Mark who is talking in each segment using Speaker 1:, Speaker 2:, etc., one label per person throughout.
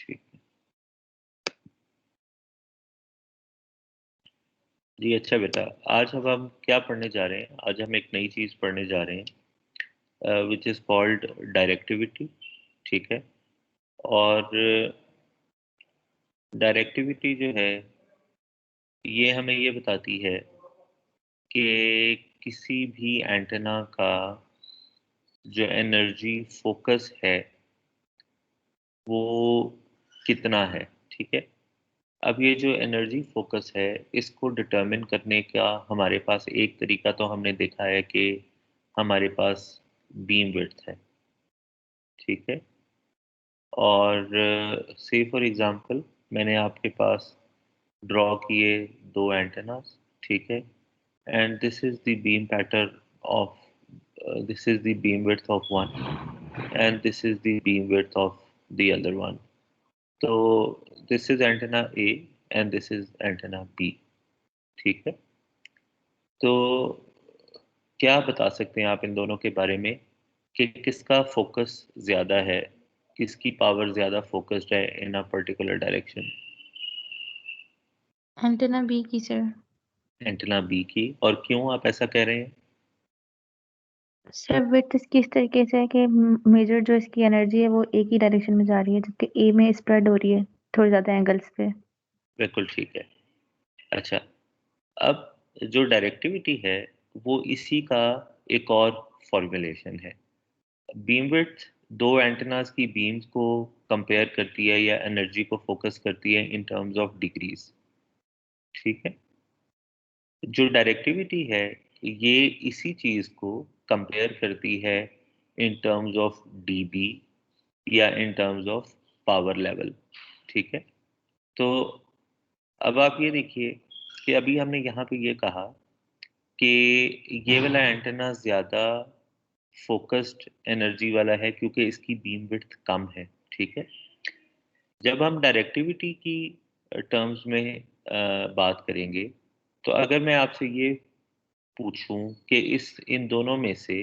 Speaker 1: ठीक है जी। अच्छा बेटा, आज हम क्या पढ़ने जा रहे हैं? आज हम एक नई चीज़ पढ़ने जा रहे हैं विच इज़ कॉल्ड डायरेक्टिविटी। ठीक है। और डायरेक्टिविटी जो है ये हमें ये बताती है कि किसी भी एंटेना का जो एनर्जी फोकस है वो कितना है। ठीक है। अब ये जो एनर्जी फोकस है इसको डिटरमिन करने का हमारे पास एक तरीका तो हमने देखा है कि हमारे पास बीम विड्थ है। ठीक है। और से फॉर एग्जांपल मैंने आपके पास ड्रॉ किए दो एंटेनास। ठीक है। And this is the beam pattern of this is the beam width of one and this is the beam width of the other one. So this is antenna A and this is antenna B. ठीक है। तो क्या बता सकते हैं आप इन दोनों के बारे में कि किसका फोकस ज़्यादा है, किसकी पावर ज़्यादा फोकस्ड है in a particular direction?
Speaker 2: Antenna B की सर।
Speaker 1: एंटेना बी की। और क्यों आप ऐसा कह रहे हैं?
Speaker 2: सर विड्थ इसकी इस तरीके से है कि मेजर जो इसकी एनर्जी है वो एक ही डायरेक्शन में जा रही है, जबकि ए में स्प्रेड हो रही है थोड़े ज़्यादा एंगल्स पे।
Speaker 1: बिल्कुल ठीक है। अच्छा, अब जो डायरेक्टिविटी है वो इसी का एक और फॉर्मुलेशन है। बीम विड्थ दो एंटेनास की बीम्स को कंपेयर करती है या एनर्जी को फोकस करती है इन टर्म्स ऑफ डिग्रीज। ठीक है। जो डायरेक्टिविटी है ये इसी चीज को कंपेयर करती है इन टर्म्स ऑफ डीबी या in terms of power level. ठीक है। तो अब आप ये देखिए कि अभी हमने यहाँ पे ये कहा कि ये वाला एंटेना ज़्यादा फोकस्ड एनर्जी वाला है क्योंकि इसकी बीम विड्थ कम है। ठीक है। जब हम डायरेक्टिविटी की टर्म्स में बात करेंगे तो अगर मैं आपसे ये पूछूं कि इस इन दोनों में से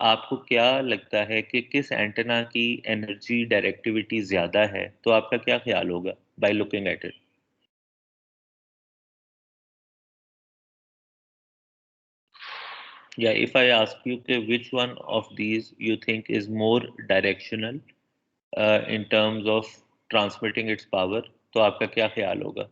Speaker 1: आपको क्या लगता है कि किस एंटेना की एनर्जी डायरेक्टिविटी ज़्यादा है, तो आपका क्या ख्याल होगा बाय लुकिंग एट इट? या इफ आई आस्क यू कि which one of these you think is more directional in terms of transmitting its power, तो आपका क्या ख्याल होगा?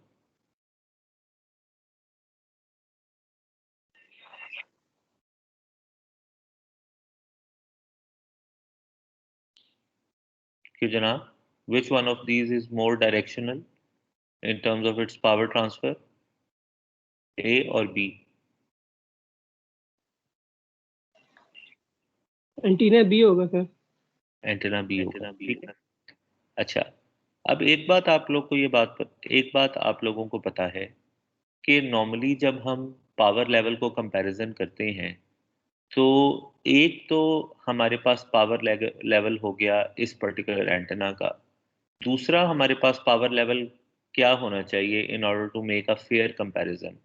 Speaker 1: क्यों जनाब? which one of these is more directional in terms of its power transfer, A और B?
Speaker 3: Antenna B होगा sir.
Speaker 1: Antenna B होगा। ठीक है। अच्छा, अब एक बात आप लोगों को पता है कि नॉर्मली जब हम पावर लेवल को कंपैरिजन करते हैं तो एक तो हमारे पास पावर लेवल हो गया इस पर्टिकुलर एंटेना का। दूसरा हमारे पास पावर लेवल क्या होना चाहिए in order to make a fair comparison?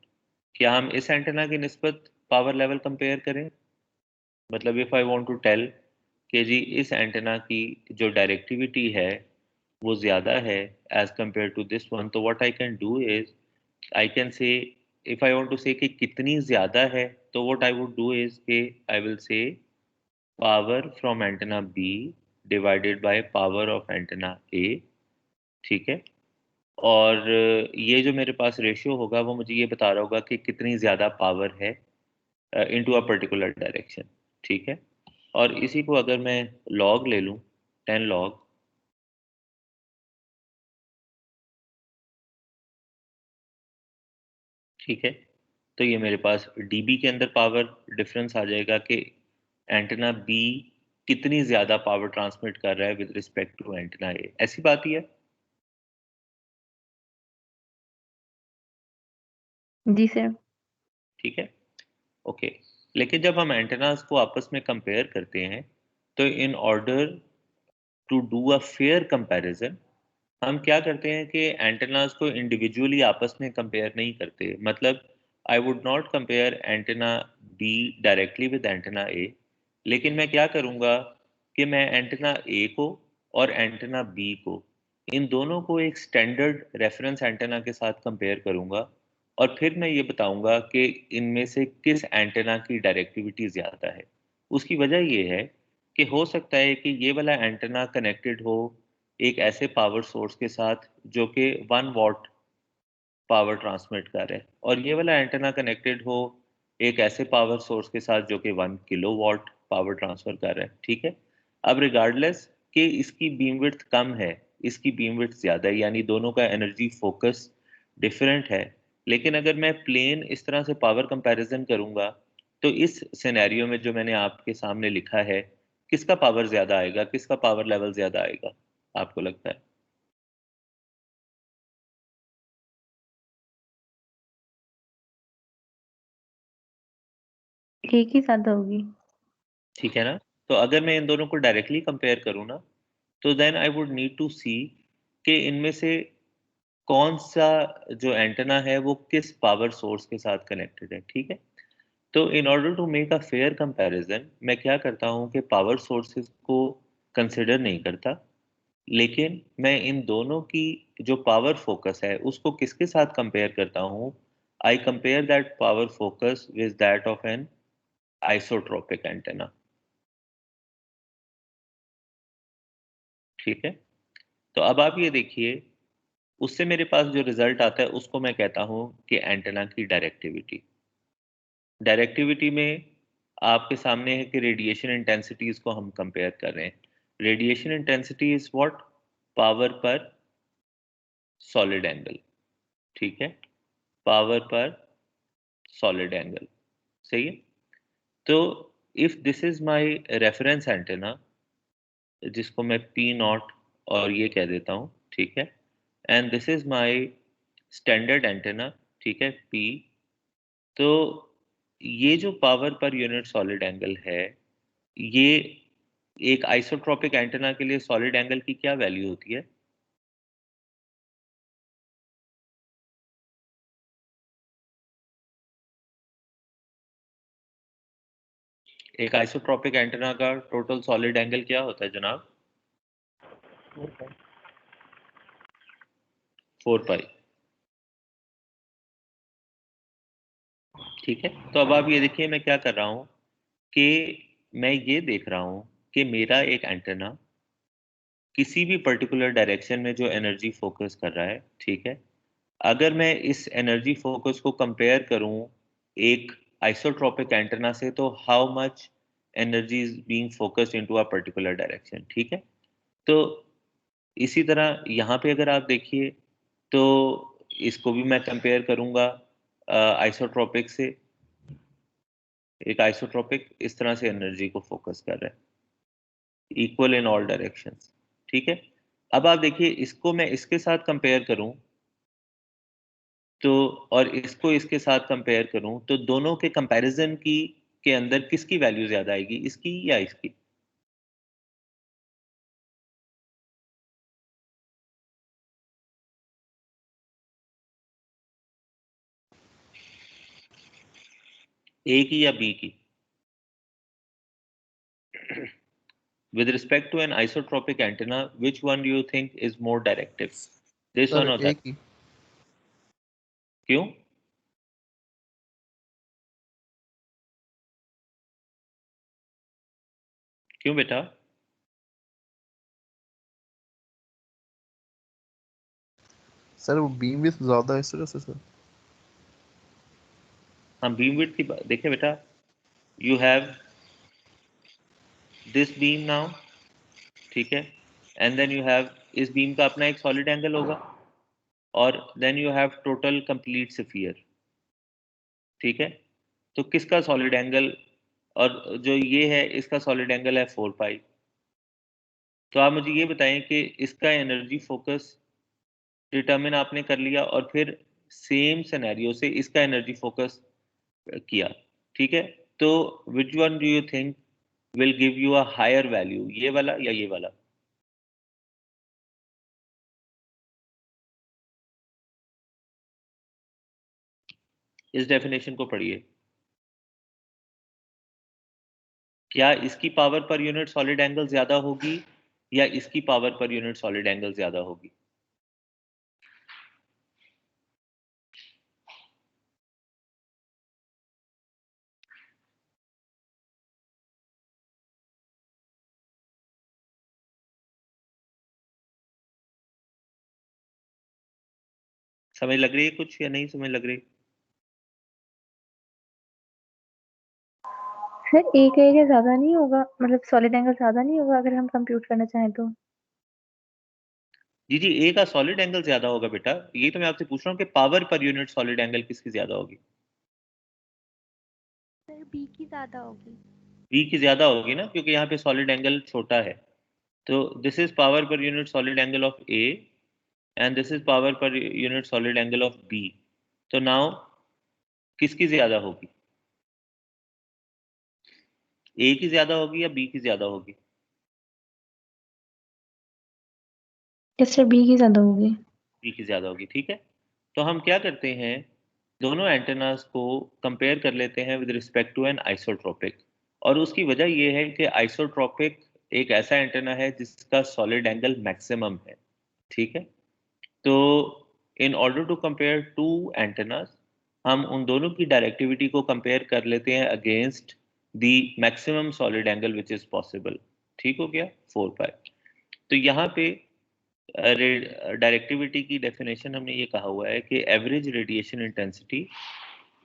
Speaker 1: क्या हम इस एंटेना की निस्बत पावर लेवल कंपेयर करें? मतलब if I want to tell कि जी इस एंटेना की जो डायरेक्टिविटी है वो ज़्यादा है as compare to this one, तो what I can do is I can say, if I want to say कि कितनी ज़्यादा है, तो what I would do is के I will say power from antenna B divided by power of antenna A. ठीक है। और ये जो मेरे पास रेशियो होगा वो मुझे ये बता रहा होगा कि कितनी ज़्यादा पावर है इनटू अ पर्टिकुलर डायरेक्शन। ठीक है। और इसी को अगर मैं लॉग ले लूँ, 10 लॉग, ठीक है, तो ये मेरे पास डीबी के अंदर पावर डिफरेंस आ जाएगा कि एंटेना बी कितनी ज़्यादा पावर ट्रांसमिट कर रहा है विद रिस्पेक्ट टू एंटेना ए। ऐसी बात ही है।
Speaker 2: जी सर।
Speaker 1: ठीक है। ओके। लेकिन जब हम एंटेनास को आपस में कंपेयर करते हैं तो in order to do a fair comparison हम क्या करते हैं कि एंटेनास को इंडिविजुअली आपस में कंपेयर नहीं करते। मतलब I would not compare antenna B directly with antenna A, लेकिन मैं क्या करूँगा कि मैं एंटेना ए को और एंटेना बी को इन दोनों को एक स्टैंडर्ड रेफरेंस एंटेना के साथ कंपेयर करूंगा और फिर मैं ये बताऊंगा कि इनमें से किस एंटेना की डायरेक्टिविटी ज़्यादा है। उसकी वजह ये है कि हो सकता है कि ये वाला एंटेना कनेक्टेड हो एक ऐसे पावर सोर्स के साथ जो कि 1 वॉट पावर ट्रांसमिट कर रहा है और ये वाला एंटेना कनेक्टेड हो एक ऐसे पावर सोर्स के साथ जो कि 1 किलोवाट पावर ट्रांसफर कर रहा है। ठीक है, अब रिगार्डलेस कि इसकी बीम विड्थ कम है, इसकी बीम विड्थ ज़्यादा है, यानी दोनों का एनर्जी फोकस डिफरेंट है, लेकिन अगर मैं प्लेन इस तरह से पावर कंपैरिजन करूंगा तो इस सिनेरियो में जो मैंने आपके सामने लिखा है, किसका पावर ज़्यादा आएगा, किसका पावर लेवल ज़्यादा आएगा आपको लगता है?
Speaker 2: एक ही साथ होगी।
Speaker 1: ठीक है ना? तो अगर मैं इन दोनों को डायरेक्टली कंपेयर करूँ ना, तो then I would need to see कि इनमें से कौन-सा जो एंटेना है वो किस पावर सोर्स के साथ कनेक्टेड है, ठीक है? तो in order to make a fair comparison मैं क्या करता हूँ कि पावर सोर्सेज़ को कंसीडर नहीं करता, लेकिन मैं इन दोनों की जो पावर फोकस है उसको किसके साथ कंपेयर करता हूँ? I compare that power focus with that of an isotropic antenna, ठीक है? तो अब आप ये देखिए, उससे मेरे पास जो रिज़ल्ट आता है उसको मैं कहता हूँ कि एंटेना की डायरेक्टिविटी। डायरेक्टिविटी में आपके सामने है कि रेडिएशन इंटेंसिटीज़ को हम कंपेयर कर रहे हैं। Radiation intensity is what? Power पर सॉलिड एंगल, ठीक है? पावर पर सॉलिड एंगल, सही है? तो if this is my reference antenna जिसको मैं पी नॉट और ये कह देता हूँ, ठीक है? And this is my standard antenna, ठीक है? पी। तो ये जो power per unit solid angle है, ये एक आइसोट्रोपिक एंटेना के लिए सॉलिड एंगल की क्या वैल्यू होती है? एक आइसोट्रोपिक एंटेना का टोटल सॉलिड एंगल क्या होता है जनाब? 4 पाई, ठीक है? तो अब आप ये देखिए मैं क्या कर रहा हूँ कि मैं ये देख रहा हूँ कि मेरा एक एंटेना किसी भी पर्टिकुलर डायरेक्शन में जो एनर्जी फोकस कर रहा है, ठीक है? अगर मैं इस एनर्जी फोकस को कंपेयर करूं एक आइसोट्रोपिक एंटेना से, तो how much energy is being focused into a particular direction, ठीक है? तो इसी तरह यहाँ पे अगर आप देखिए तो इसको भी मैं कंपेयर करूंगा आइसोट्रोपिक से। एक आइसोट्रोपिक इस तरह से एनर्जी को फोकस कर रहा है इक्वल इन ऑल डायरेक्शंस, ठीक है? अब आप देखिए इसको मैं इसके साथ कंपेयर करूं तो और इसको इसके साथ कंपेयर करूं तो दोनों के कंपैरिजन की के अंदर किसकी वैल्यू ज़्यादा आएगी, इसकी या इसकी? ए की या बी की? With respect to an isotropic antenna, which one do you think is more directive? This one
Speaker 4: sir
Speaker 1: or
Speaker 4: एक
Speaker 1: that?
Speaker 4: ही।
Speaker 1: क्यों? क्यों बेटा?
Speaker 4: सर वो बीम विड्थ ज्यादा है इस वजह से सर।
Speaker 1: हम बीम विड्थ की देखिए बेटा, you have this beam now, ठीक है? And then you have इस बीम का अपना एक सॉलिड एंगल होगा और then you have total complete sphere, ठीक है? तो किसका सॉलिड एंगल और जो ये है इसका सॉलिड एंगल है 4 पाई। तो आप मुझे ये बताएं कि इसका एनर्जी फोकस डिटरमिन आपने कर लिया और फिर सेम सिनेरियो से इसका एनर्जी फोकस किया, ठीक है? तो which one do you think will give you a higher value, ये वाला या ये वाला? इस डेफिनेशन को पढ़िए। क्या इसकी power per unit solid angle ज्यादा होगी या इसकी power per unit solid angle ज्यादा होगी? समझ लग रही है कुछ या नहीं समझ लग रही?
Speaker 2: सर एक एरिया ज्यादा नहीं होगा, मतलब सॉलिड एंगल ज्यादा नहीं होगा अगर हम कंप्यूट करना चाहें तो?
Speaker 1: जी जी, ए का सॉलिड एंगल ज्यादा होगा बेटा, ये तो मैं आपसे पूछ रहा हूँ कि power per unit solid angle किसकी ज्यादा होगी?
Speaker 5: सर बी की ज्यादा होगी।
Speaker 1: बी की ज्यादा होगी ना, क्योंकि यहाँ पे सॉलिड एंगल छोटा है। तो this is power per unit solid angle of A and this is power per unit solid angle of B. तो नाउ किसकी ज्यादा होगी? ए की ज्यादा होगी या बी की ज्यादा होगी?
Speaker 2: यस सर, बी की ज्यादा होगी।
Speaker 1: बी की ज्यादा होगी, ठीक है। तो हम क्या करते हैं, दोनों एंटेनास को कंपेयर कर लेते हैं with respect to an isotropic. और उसकी वजह यह है कि आइसोट्रोपिक एक ऐसा एंटेना है जिसका सॉलिड एंगल मैक्सिमम है, ठीक है। तो in order to compare two antennas, हम उन दोनों की डायरेक्टिविटी को कंपेयर कर लेते हैं against the maximum solid angle which is possible. ठीक हो गया, 4 पाई। तो यहाँ पे डायरेक्टिविटी की डेफिनेशन हमने ये कहा हुआ है कि average radiation intensity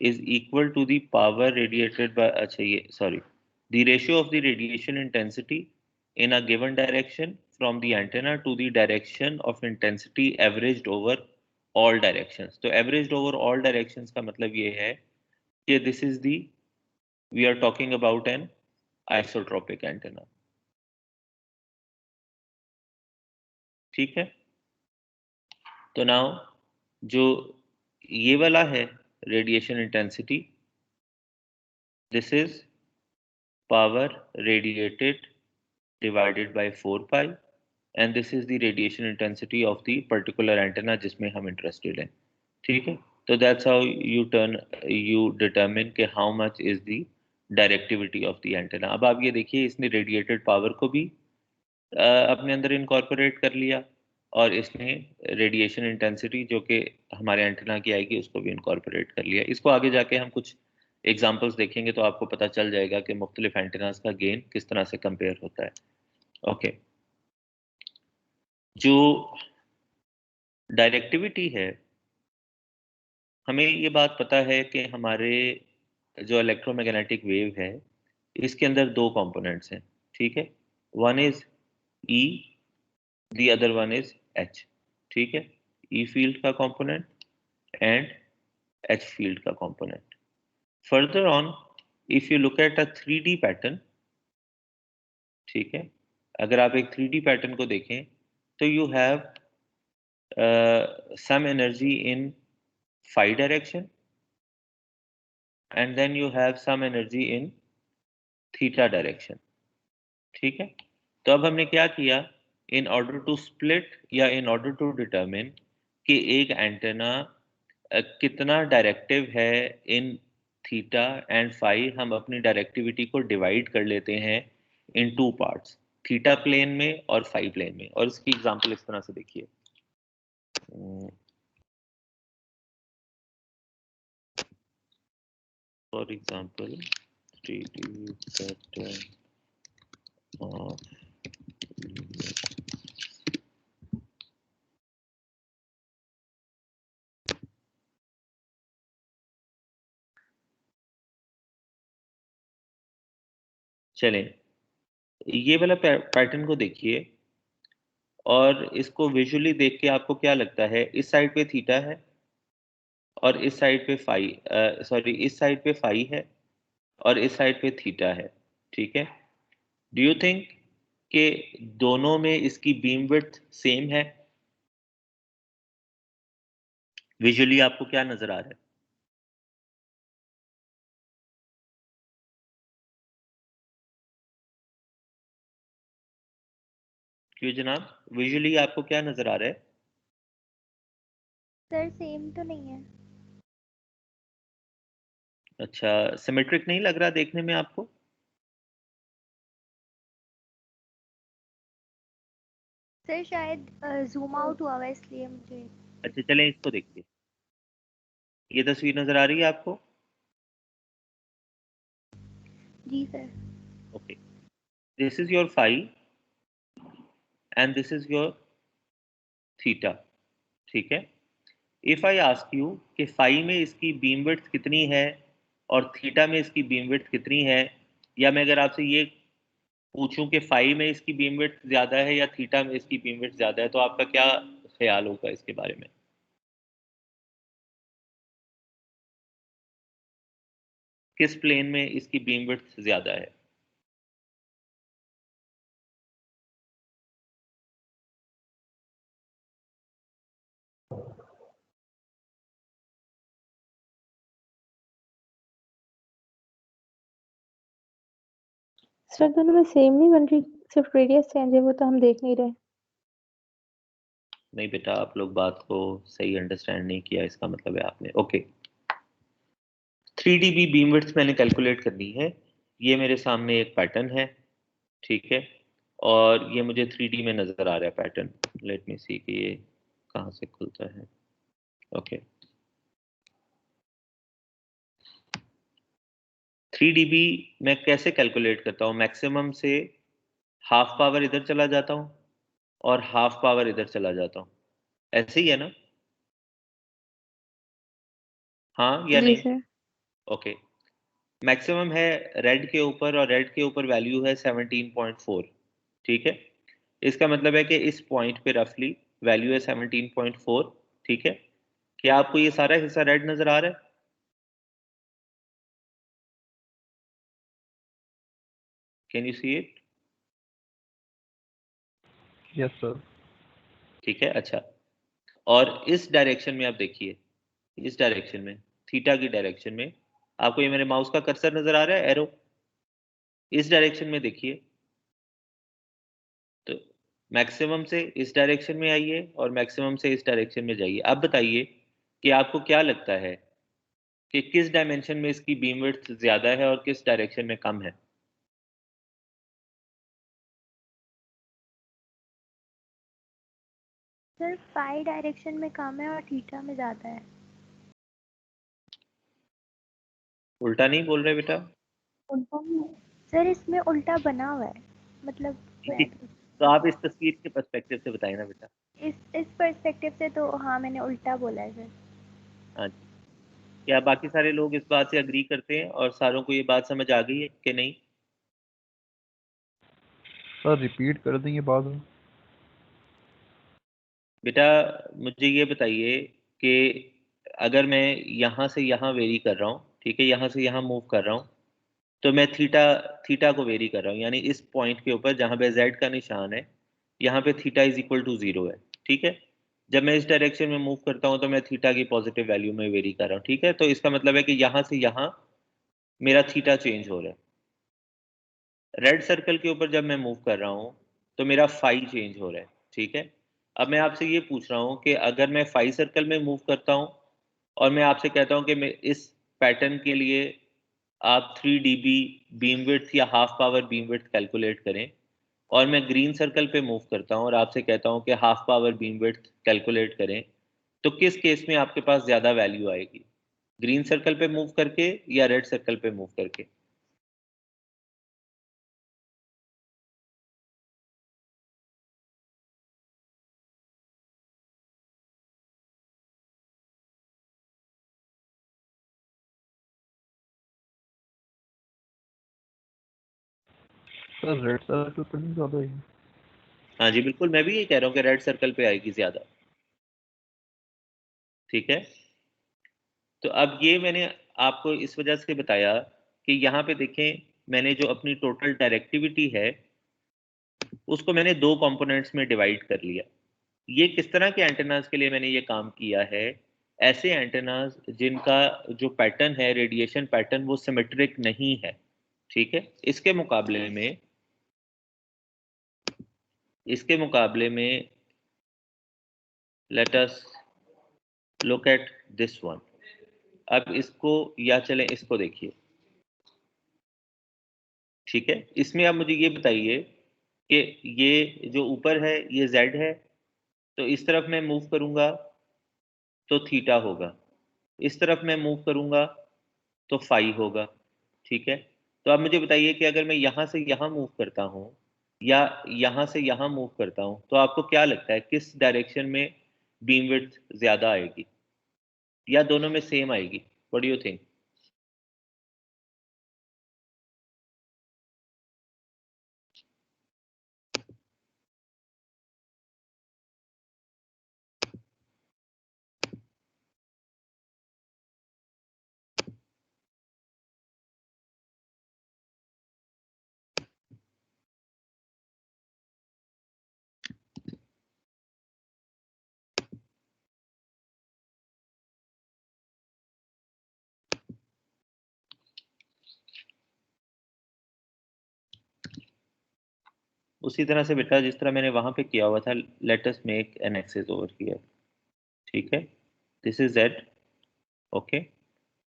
Speaker 1: is equal to the power radiated by, अच्छा ये sorry, the ratio of the radiation intensity in a given direction from the antenna to the direction of intensity averaged over all directions. तो averaged over all directions का मतलब ये है कि this is the, we are talking about an isotropic antenna. ठीक है। तो now जो ये वाला है radiation intensity, this is power radiated divided by 4 pi and this is the radiation intensity of the particular antenna जिसमें हम interested हैं, ठीक है। तो that's how you determine कि how much is the directivity of the antenna। अब आप ये देखिए, इसने रेडिएटेड पावर को भी अपने अंदर इनकॉर्पोरेट कर लिया और इसने रेडिएशन इंटेंसिटी जो कि हमारे एंटेना की आएगी उसको भी इनकॉर्पोरेट कर लिया। इसको आगे जाके हम कुछ एग्जांपल्स देखेंगे तो आपको पता चल जाएगा कि मुख्तलिफ एंटेनास का गेन किस तरह से कंपेयर होता है। ओके, जो डायरेक्टिविटी है, हमें ये बात पता है कि हमारे जो इलेक्ट्रोमैग्नेटिक वेव है इसके अंदर दो कंपोनेंट्स हैं, ठीक है। One is E, the other one is H, ठीक है। ई फील्ड का कंपोनेंट एंड एच फील्ड का component. Further on, if you look at a 3D pattern, ठीक है, अगर आप एक 3D पैटर्न को देखें तो you have some energy in phi direction and then you have some energy in theta direction, ठीक है। तो अब हमने क्या किया, इन ऑर्डर टू स्प्लिट या इन ऑर्डर टू डिटरमिन कि एक एंटेना कितना डायरेक्टिव है इन थीटा एंड फाई, हम अपनी डायरेक्टिविटी को डिवाइड कर लेते हैं इन टू पार्ट्स, थीटा प्लेन में और फाई प्लेन में। और इसकी एग्जांपल इस तरह से देखिए, for example 3D pattern of चलें, ये वाला पैटर्न को देखिए और इसको विजुअली देख के आपको क्या लगता है, इस साइड पे थीटा है और इस साइड पे फाई, सॉरी इस साइड पे फाई है और इस साइड पे थीटा है, ठीक है। डू यू थिंक कि दोनों में इसकी बीम विड्थ सेम है? विजुअली आपको क्या नजर आ रहा है? क्यों जनाब, विजुअली आपको क्या नजर आ रहा है?
Speaker 5: सर सेम तो नहीं है।
Speaker 1: अच्छा, सिमेट्रिक नहीं लग रहा देखने में आपको?
Speaker 5: सर शायद जूम आउट हुआ हुआ इसलिए मुझे।
Speaker 1: अच्छा चलें, इसको देखिए, ये तस्वीर नजर आ रही है आपको?
Speaker 5: जी sir.
Speaker 1: Okay, this is your phi and this is your theta, ठीक है। इफ आई आस्क यू कि फाई में इसकी बीम विड्थ कितनी है और थीटा में इसकी बीम विड्थ कितनी है, या मैं अगर आपसे ये पूछूं कि फाई में इसकी बीम विड्थ ज्यादा है या थीटा में इसकी बीम विड्थ ज्यादा है, तो आपका क्या ख्याल होगा इसके बारे में? किस प्लेन में इसकी बीम विड्थ ज्यादा है?
Speaker 2: सर दोनों में सेम नहीं बन रही, सिर्फ रेडियस चेंज है, वो तो हम देख नहीं रहे।
Speaker 1: नहीं बेटा, आप लोग बात को सही अंडरस्टैंड नहीं किया, इसका मतलब है आपने। ओके, 3 dB बीम विड्थ मैंने कैलकुलेट करनी है। ये मेरे सामने एक पैटर्न है, ठीक है, और ये मुझे 3D में नजर आ रहा है पैटर्न। लेट मी सी कि ये कहाँ से खुलता है। ओके, 3 dB मैं कैसे कैलकुलेट करता हूँ? मैक्सिमम से हाफ पावर इधर चला जाता हूँ और हाफ पावर इधर चला जाता हूँ, ऐसे ही है ना? हाँ या
Speaker 2: जी
Speaker 1: नहीं?
Speaker 2: सर।
Speaker 1: ओके, मैक्सिमम है रेड के ऊपर, और रेड के ऊपर वैल्यू है 17.4, ठीक है। इसका मतलब है कि इस पॉइंट पे रफली वैल्यू है 17.4, ठीक है। क्या आपको ये सारा हिस्सा रेड नजर आ रहा है? Can you see it?
Speaker 4: Yes sir.
Speaker 1: ठीक है, अच्छा। और इस डायरेक्शन में आप देखिए, इस डायरेक्शन में, थीटा की डायरेक्शन में, आपको ये मेरे माउस का कर्सर नजर आ रहा है, एरो? इस डायरेक्शन में देखिए, तो मैक्सिमम से इस डायरेक्शन में आइए और मैक्सिमम से इस डायरेक्शन में जाइए। अब बताइए कि आपको क्या लगता है कि किस डायमेंशन में इसकी बीम विड्थ ज्यादा है और किस डायरेक्शन में कम है?
Speaker 5: सर फाई डायरेक्शन में कम है और थीटा में ज्यादा है।
Speaker 1: उल्टा नहीं बोल रहे बेटा?
Speaker 5: उल्टा नहीं है सर, इसमें उल्टा बना हुआ है, मतलब
Speaker 1: तो आप इस तस्वीर के पर्सपेक्टिव से बताएं ना बेटा।
Speaker 5: इस पर्सपेक्टिव से तो हाँ मैंने उल्टा बोला है सर।
Speaker 1: हाँ जी, क्या बाकी सारे लोग इस बात से अग्री करते हैं और सारों को ये बात समझ आ गई है कि नहीं?
Speaker 4: सर रिपीट कर देंगे बाद में।
Speaker 1: बेटा मुझे ये बताइए कि अगर मैं यहाँ से यहाँ वेरी कर रहा हूँ, ठीक है, यहाँ से यहाँ मूव कर रहा हूँ, तो मैं थीटा थीटा को वेरी कर रहा हूँ, यानी इस पॉइंट के ऊपर जहाँ पे जेड का निशान है, यहाँ पे थीटा इज इक्वल टू 0 है, ठीक है। जब मैं इस डायरेक्शन में मूव करता हूँ तो मैं थीटा की पॉजिटिव वैल्यू में वेरी कर रहा हूँ, ठीक है। तो इसका मतलब है कि यहाँ से यहाँ मेरा थीटा चेंज हो रहा है। रेड सर्कल के ऊपर जब मैं मूव कर रहा हूँ तो मेरा फाई चेंज हो रहा है, ठीक है। अब मैं आपसे ये पूछ रहा हूँ कि अगर मैं फाई सर्कल में मूव करता हूँ और मैं आपसे कहता हूँ कि मैं इस पैटर्न के लिए आप 3 dB बीम विड्थ या half power beam width calculate करें, और मैं ग्रीन सर्कल पे मूव करता हूँ और आपसे कहता हूँ कि half power beam width calculate करें, तो किस केस में आपके पास ज़्यादा वैल्यू आएगी? ग्रीन सर्कल पे मूव करके या रेड सर्कल पे मूव करके?
Speaker 4: सर रेड सर्कल पर नहीं ज़्यादा है।
Speaker 1: हाँ जी बिल्कुल, मैं भी ये कह रहा हूँ कि रेड सर्कल पे आएगी ज़्यादा, ठीक है। तो अब ये मैंने आपको इस वजह से बताया कि यहाँ पे देखें, मैंने जो अपनी टोटल डायरेक्टिविटी है उसको मैंने दो कंपोनेंट्स में डिवाइड कर लिया। ये किस तरह के एंटेनाज के लिए मैंने ये काम किया है? ऐसे एंटेनाज जिनका जो पैटर्न है, रेडिएशन पैटर्न, वो सिमेट्रिक नहीं है, ठीक है। इसके मुकाबले में let us look at this one. अब इसको, या चलें इसको देखिए, ठीक है। इसमें आप मुझे ये बताइए कि ये जो ऊपर है ये z है, तो इस तरफ मैं मूव करूंगा तो थीटा होगा, इस तरफ मैं मूव करूंगा तो फाई होगा, ठीक है। तो आप मुझे बताइए कि अगर मैं यहाँ से यहाँ मूव करता हूँ या यहाँ से यहाँ मूव करता हूँ, तो आपको क्या लगता है किस डायरेक्शन में बीम विड्थ ज्यादा आएगी? या दोनों में सेम आएगी? What do you think? उसी तरह से बेटा जिस तरह मैंने वहां पे किया हुआ था, let us make an axis over here, ठीक है, दिस इज z, ओके,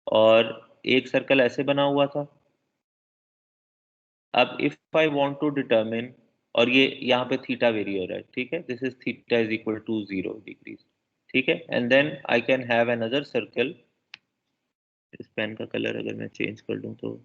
Speaker 1: और एक सर्कल ऐसे बना हुआ था। अब if I want to determine, और ये यहाँ पे थीटा वेरी हो रहा है, ठीक है, this is theta is equal to 0 degrees, ठीक है, and then I can have another circle. इस पेन का कलर अगर मैं चेंज कर दूं तो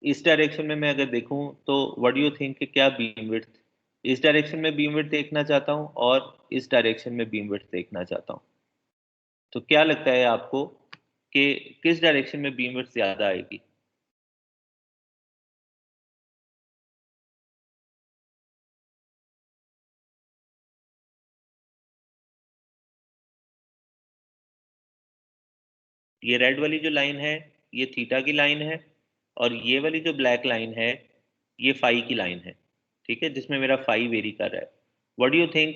Speaker 1: इस डायरेक्शन में मैं अगर देखूं तो व्हाट डू यू थिंक कि क्या बीम विड्थ, इस डायरेक्शन में बीम विड्थ देखना चाहता हूं और इस डायरेक्शन में बीम विड्थ देखना चाहता हूं, तो क्या लगता है आपको कि किस डायरेक्शन में बीम विड्थ ज्यादा आएगी? ये रेड वाली जो लाइन है ये थीटा की लाइन है, और ये वाली जो ब्लैक लाइन है ये फाई की लाइन है, ठीक है, जिसमें मेरा फाई वेरी कर रहा है। व्हाट डू यू थिंक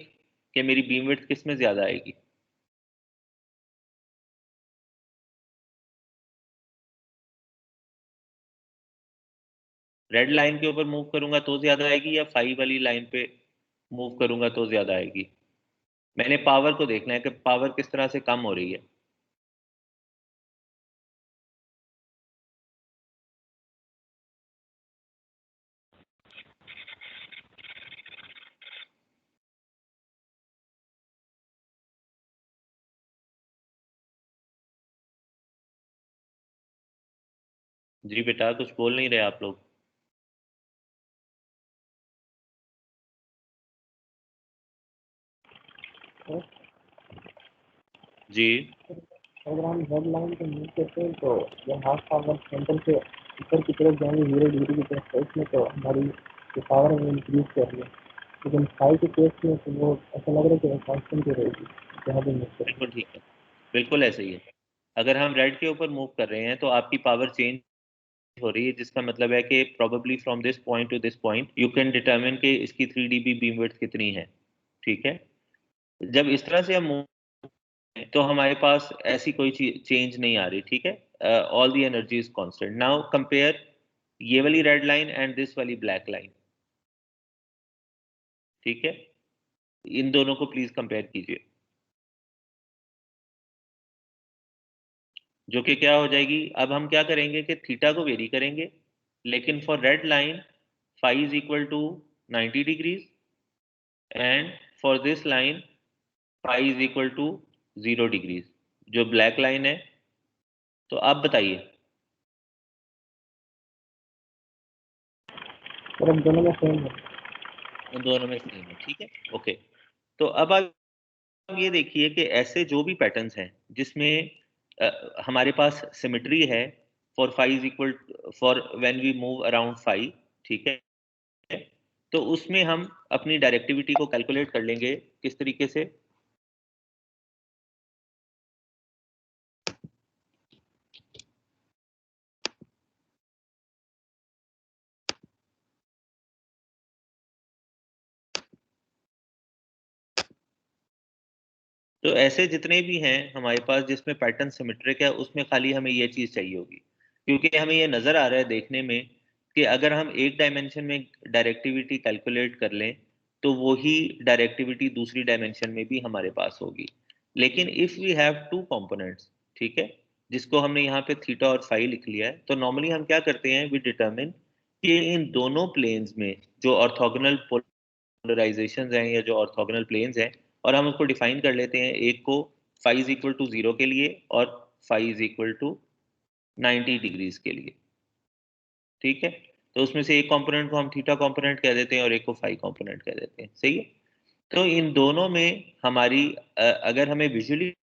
Speaker 1: कि मेरी बीम विड्थ किस में ज्यादा आएगी? रेड लाइन के ऊपर मूव करूंगा तो ज्यादा आएगी, या फाई वाली लाइन पे मूव करूंगा तो ज्यादा आएगी? मैंने पावर को देखना है कि पावर किस तरह से कम हो रही है। जी बेटा कुछ बोल नहीं रहे आप लोग। जी
Speaker 3: अगर हम रेड लाइन पे मूव करते हैं तो जब हाफ पावर सेंटर से ऊपर की तरफ जाएंगे 0 डिग्री की तरफ, तो इसमें तो हमारी जो पावर है वो इंक्रीज कर रही है, लेकिन फाइव के केस में तो वो ऐसा लग रहा है कि वो कांस्टेंट ही रहेगी जहाँ भी मूव करेंगे।
Speaker 1: बिल्कुल ठीक है, बिल्कुल ऐसे ही है। अगर हम रेड के ऊपर मूव कर रहे हैं तो आपकी पावर चेंज हो रही है, जिसका मतलब है कि probably from this point two this point you can determine कि इसकी 3 dB बीम विड्थ कितनी है, ठीक है। जब इस तरह से हम मूव तो हमारे पास ऐसी कोई चेंज नहीं आ रही, ठीक है, all the energy is constant. Now compare ये वाली रेड लाइन एंड दिस वाली ब्लैक लाइन, ठीक है, इन दोनों को प्लीज कंपेयर कीजिए, जो कि क्या हो जाएगी। अब हम क्या करेंगे कि थीटा को वेरी करेंगे, लेकिन for red line phi is equal to 90 degrees, and for this line phi is equal to 0 degrees, जो ब्लैक लाइन है। तो आप बताइए।
Speaker 3: और अब दोनों में सेम है।
Speaker 1: उन दोनों में सेम है, ठीक है, ओके। तो अब आप ये देखिए कि ऐसे जो भी पैटर्न्स हैं जिसमें हमारे पास सिमेट्री है for phi is equal, for when we move around phi, ठीक है, तो उसमें हम अपनी डायरेक्टिविटी को कैलकुलेट कर लेंगे किस तरीके से। तो ऐसे जितने भी हैं हमारे पास जिसमें पैटर्न सिमेट्रिक है, उसमें खाली हमें ये चीज चाहिए होगी, क्योंकि हमें ये नजर आ रहा है देखने में कि अगर हम एक डायमेंशन में डायरेक्टिविटी कैलकुलेट कर लें तो वही डायरेक्टिविटी दूसरी डायमेंशन में भी हमारे पास होगी। लेकिन if we have two components, ठीक है, जिसको हमने यहाँ पे थीटा और फाई लिख लिया है, तो नॉर्मली हम क्या करते हैं, वी डिटरमिन कि इन दोनों प्लेन्स में जो ऑर्थोगोनल पोलराइजेशन हैं या जो ऑर्थोगोनल प्लेन्स हैं, और हम उसको डिफाइन कर लेते हैं, एक को फाई इज इक्वल टू 0 के लिए और phi is equal to 90 degrees के लिए, ठीक है। तो उसमें से एक कंपोनेंट को हम थीटा कंपोनेंट कह देते हैं और एक को फाई कंपोनेंट कह देते हैं, सही है। तो इन दोनों में हमारी अगर हमें विजुअली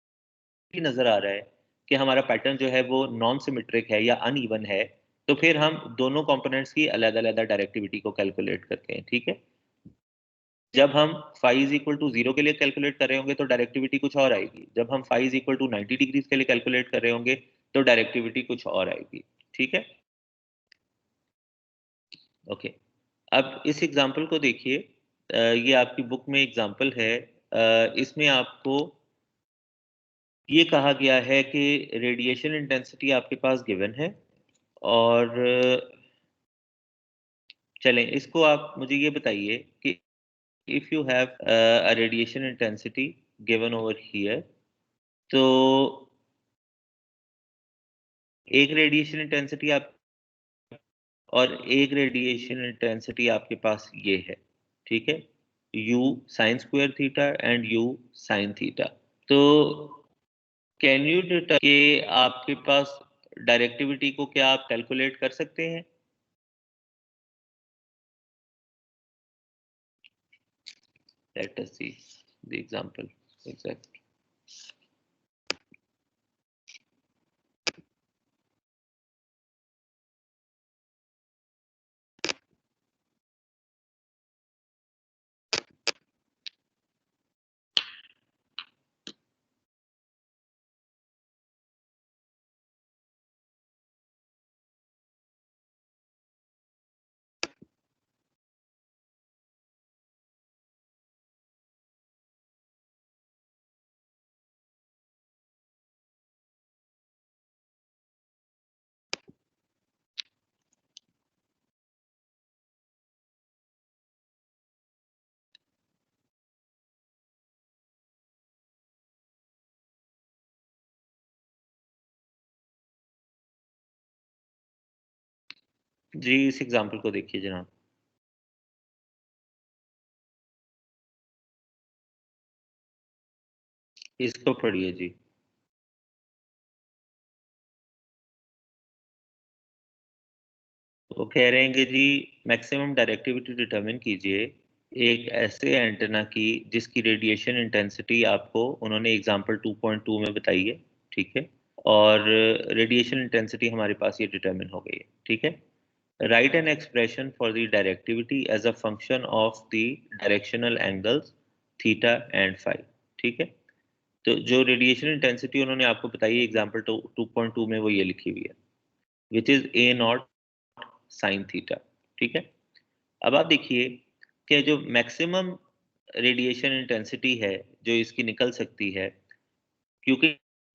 Speaker 1: नजर आ रहा है कि हमारा पैटर्न जो है वो नॉन सिमेट्रिक है या अनइवन है, तो फिर हम दोनों कंपोनेंट्स की अलग अलग डायरेक्टिविटी को कैलकुलेट करते हैं, ठीक है। जब हम फाई इज इक्वल टू 0 के लिए कैलकुलेट कर रहे होंगे तो डायरेक्टिविटी कुछ और आएगी, जब हम phi is equal to 90 degrees के लिए कैलकुलेट कर रहे होंगे तो डायरेक्टिविटी कुछ और आएगी, ठीक है। ओके, अब इस एग्जांपल को देखिए, ये आपकी बुक में एग्जांपल है। इसमें आपको ये कहा गया है कि रेडिएशन इंटेंसिटी आपके पास गिवन है, और चलें इसको आप मुझे ये बताइए कि if you have a radiation intensity given over here, तो एक रेडिएशन इंटेंसिटी आप और एक रेडिएशन इंटेंसिटी आपके पास ये है, ठीक है, u sign square theta and u sine theta. तो कैन यू डिटरमाइन कि आपके पास डायरेक्टिविटी को क्या आप कैलकुलेट कर सकते हैं? Let us see the example exact. जी, इस एग्जांपल को देखिए जनाब। इसको पढ़िए जी। वो कह रहे हैं कि जी मैक्सिमम डायरेक्टिविटी डिटरमिन कीजिए एक ऐसे एंटेना की जिसकी रेडिएशन इंटेंसिटी आपको उन्होंने एग्जांपल 2.2 में बताई है, ठीक है, और रेडिएशन इंटेंसिटी हमारे पास ये डिटरमिन हो गई है, ठीक है। Write an expression for the directivity as a function of the directional angles theta and phi, ठीक है। तो जो रेडिएशन इंटेंसिटी उन्होंने आपको बताई है एग्जांपल 2.2 में, वो ये लिखी हुई है, which is A not sine theta, ठीक है। अब आप देखिए कि जो मैक्सिमम रेडिएशन इंटेंसिटी है जो इसकी निकल सकती है, क्योंकि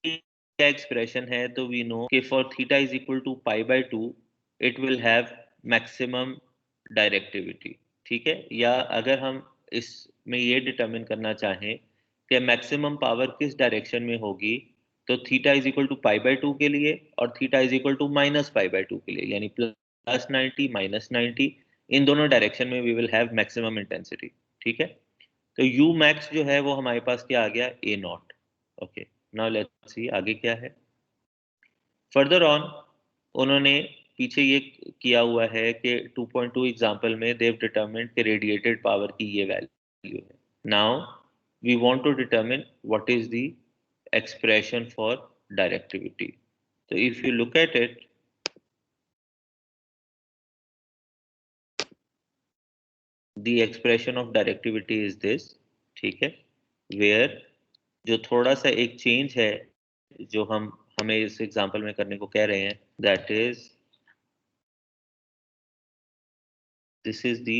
Speaker 1: क्या एक्सप्रेशन है, तो वी नो कि for theta is equal to pi by 2 it will have maximum directivity, ठीक है। या अगर हम इसमें ये डिटरमिन करना चाहें कि मैक्सिमम पावर किस डायरेक्शन में होगी, तो theta is equal to pi by 2 के लिए और theta is equal to minus pi by 2 के लिए, यानी प्लस 90 माइनस 90, इन दोनों डायरेक्शन में we will have maximum intensity, ठीक है। तो यू मैक्स जो है वो हमारे पास क्या आ गया, A not. Okay, now let's see आगे क्या है। फर्दर ऑन उन्होंने पीछे ये किया हुआ है कि 2.2 एग्जांपल में देव डिटरमिन्ड के रेडिएटेड पावर की ये वैल्यू है। Now we want to determine what is the expression for directivity. तो if you look at it, the expression of directivity is this, ठीक है, वेयर जो थोड़ा सा एक चेंज है जो हम हमें इस एग्जांपल में करने को कह रहे हैं, that is this is the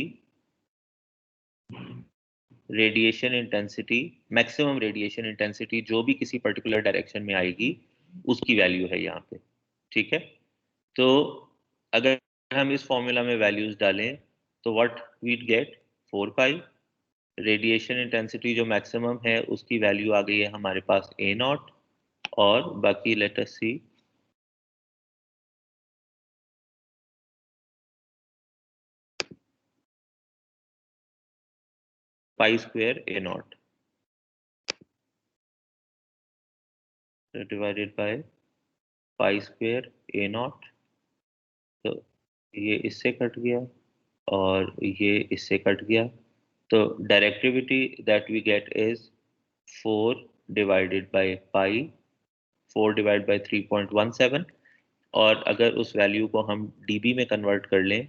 Speaker 1: radiation intensity, maximum radiation intensity जो भी किसी पर्टिकुलर डायरेक्शन में आएगी उसकी वैल्यू है यहाँ पे, ठीक है। तो अगर हम इस फॉर्मूला में वैल्यूज डालें तो what we get 4 pi, radiation intensity जो मैक्सिमम है उसकी वैल्यू आ गई है हमारे पास ए नॉट, और बाकी let us see pi square A naught divided by pi square A not. तो ये इससे कट गया और ये इससे कट गया, तो directivity that we get is 4 divided by pi, 4 divide by 3.17, और अगर उस वैल्यू को हम डीबी में कन्वर्ट कर लें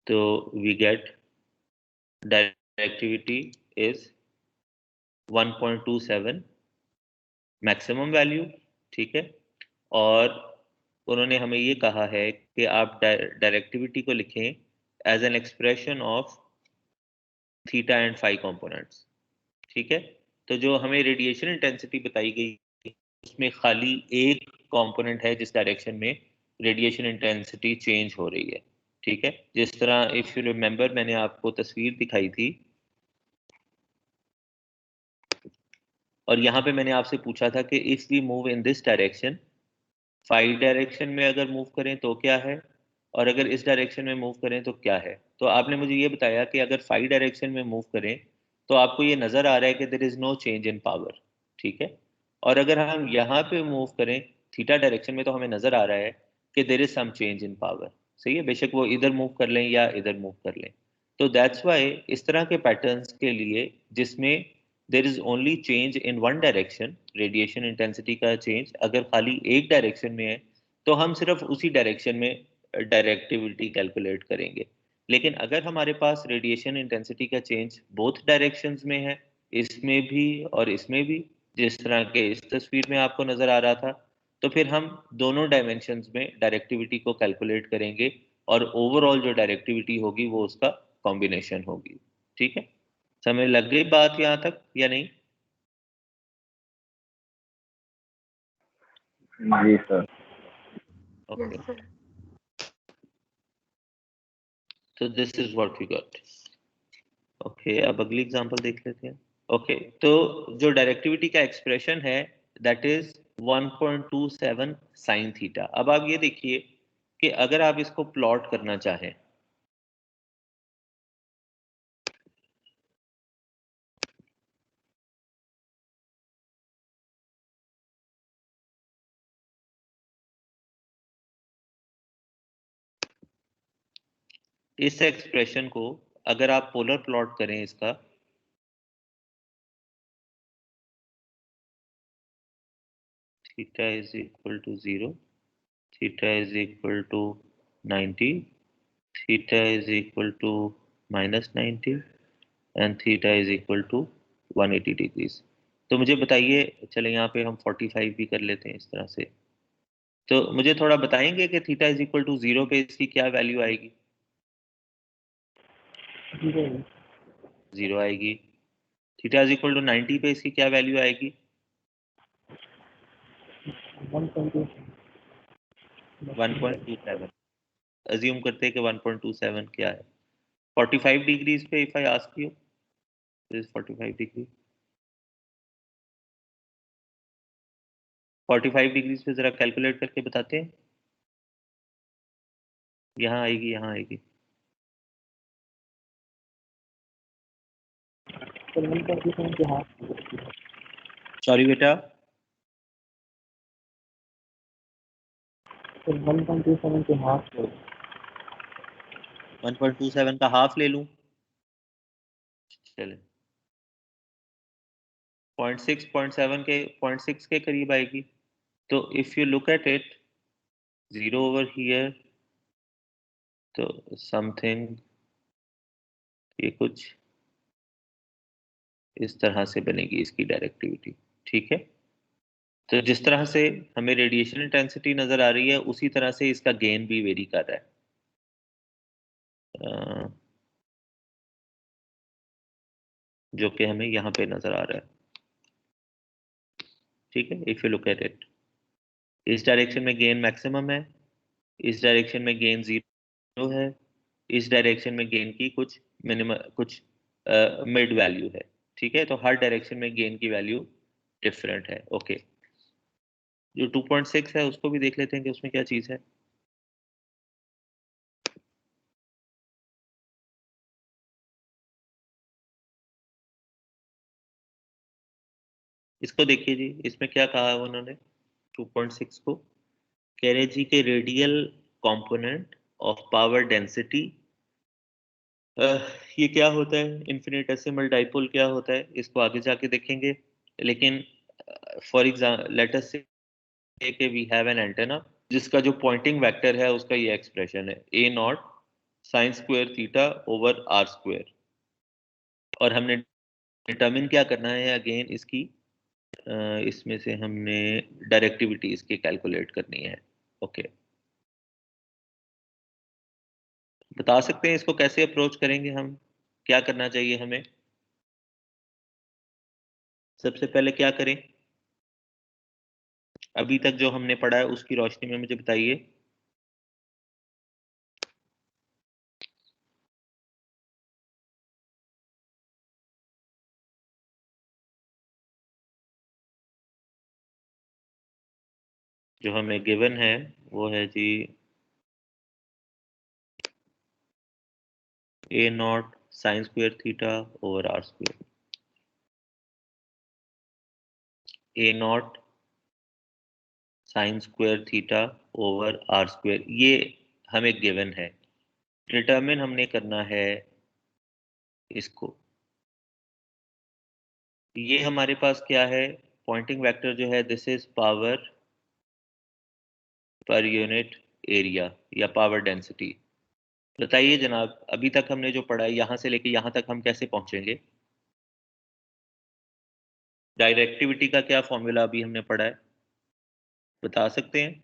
Speaker 1: तो we get directivity is 1.27 maximum value, ठीक है। और उन्होंने हमें ये कहा है कि आप डायरेक्टिविटी को लिखें as an expression of theta and phi components, ठीक है। तो जो हमें रेडिएशन इंटेंसिटी बताई गई उसमें खाली एक कंपोनेंट है जिस डायरेक्शन में रेडिएशन इंटेंसिटी चेंज हो रही है, ठीक है। जिस तरह इफ यू रिमेंबर मैंने आपको तस्वीर दिखाई थी और यहाँ पे मैंने आपसे पूछा था कि if we move in this direction, phi direction में अगर मूव करें तो क्या है, और अगर इस डायरेक्शन में मूव करें तो क्या है। तो आपने मुझे ये बताया कि अगर फाई डायरेक्शन में मूव करें तो आपको ये नजर आ रहा है कि there is no change in power, ठीक है। और अगर हम यहाँ पे मूव करें थीटा डायरेक्शन में तो हमें नजर आ रहा है कि there is some change in power, सही है, बेशक वो इधर मूव कर लें या इधर मूव कर लें। तो दैट्स वाई इस तरह के पैटर्न्स के लिए जिसमें there is only change in one direction, radiation intensity का चेंज अगर खाली एक डायरेक्शन में है तो हम सिर्फ उसी डायरेक्शन में डायरेक्टिविटी कैलकुलेट करेंगे। लेकिन अगर हमारे पास रेडिएशन इंटेंसिटी का चेंज बोथ डायरेक्शंस में है, इसमें भी और इसमें भी, जिस तरह के इस तस्वीर में आपको नजर आ रहा था, तो फिर हम दोनों डायमेंशंस में डायरेक्टिविटी को कैलकुलेट करेंगे और ओवरऑल जो डायरेक्टिविटी होगी वो उसका कॉम्बिनेशन होगी, ठीक है। समझ लग गई बात यहाँ तक या नहीं?
Speaker 3: जी सर।
Speaker 1: ओके, तो this is what we got. Okay, अब अगली एग्जांपल देख लेते हैं। ओके, तो जो डायरेक्टिविटी का एक्सप्रेशन है दैट इज 1.27 साइन थीटा। अब आप ये देखिए कि अगर आप इसको प्लॉट करना चाहें, इस एक्सप्रेशन को अगर आप पोलर प्लॉट करें इसका, theta is equal to 0, theta is equal to 90, theta is equal to -90 and theta is equal to 180 degrees. तो मुझे बताइए, चले यहाँ पे हम 45 भी कर लेते हैं इस तरह से। तो मुझे थोड़ा बताएंगे कि थीटा इज इक्वल टू 0 पे इसकी क्या वैल्यू आएगी? 0 आएगी। थीटा इज इक्वल टू 90 पे इसकी क्या वैल्यू आएगी? 1.27। अज्यूम करते हैं कि 1.27 क्या है। 45 डिग्रीज पे if I ask you, this 45 degree, 45 degrees पे जरा कैलकुलेट करके बताते हैं। यहाँ आएगी, यहाँ आएगी। सॉरी बेटा,
Speaker 3: 1.27 के हाफ
Speaker 1: 1.27 का हाफ ले लूं, चले 0.6 के 0.6 के करीब आएगी। तो if you look at it, 0 over here, तो समथिंग ये कुछ इस तरह से बनेगी इसकी डायरेक्टिविटी, ठीक है। तो जिस तरह से हमें रेडिएशन इंटेंसिटी नजर आ रही है उसी तरह से इसका गेन भी वेरी कर रहा है। जो कि हमें यहाँ पे नजर आ रहा है, ठीक है। If you look at it, इस डायरेक्शन में गेन मैक्सिमम है, इस डायरेक्शन में गेन 0 है, इस डायरेक्शन में गेन की कुछ मिनिमम कुछ मिड वैल्यू है, ठीक है। तो हर डायरेक्शन में गेन की वैल्यू डिफरेंट है। ओके, जो 2.6 है उसको भी देख लेते हैं कि उसमें क्या चीज़ है। इसको देखिए जी, इसमें क्या कहा है उन्होंने 2.6 को, कह रहे जी के radial component of power density, ये क्या होता है, इन्फिनिटेसिमल डाइपोल क्या होता है, इसको आगे जाके देखेंगे। लेकिन फॉर एग्जाम्पल लेट अस से कि वी हैव एन एंटेना जिसका जो पॉइंटिंग वेक्टर है उसका ये एक्सप्रेशन है A not sine square theta over R square, और हमने डिटरमिन क्या करना है अगेन इसकी, इसमें से हमने डायरेक्टिविटी इसकी कैलकुलेट करनी है। ओके, बता सकते हैं इसको कैसे अप्रोच करेंगे हम, क्या करना चाहिए हमें? सबसे पहले क्या करें, अभी तक जो हमने पढ़ा है उसकी रोशनी में मुझे बताइए। जो हमें गिवन है वो है जी A not sine square theta over R square, A not sine square theta over R square, ये हमें गिवन है। डिटरमिन हमने करना है इसको, ये हमारे पास क्या है, पॉइंटिंग वेक्टर जो है this is power per unit area या पावर डेंसिटी। बताइए जनाब, अभी तक हमने जो पढ़ा है यहाँ से लेके यहाँ तक हम कैसे पहुंचेंगे? डायरेक्टिविटी का क्या फॉर्मूला अभी हमने पढ़ा है, बता सकते हैं?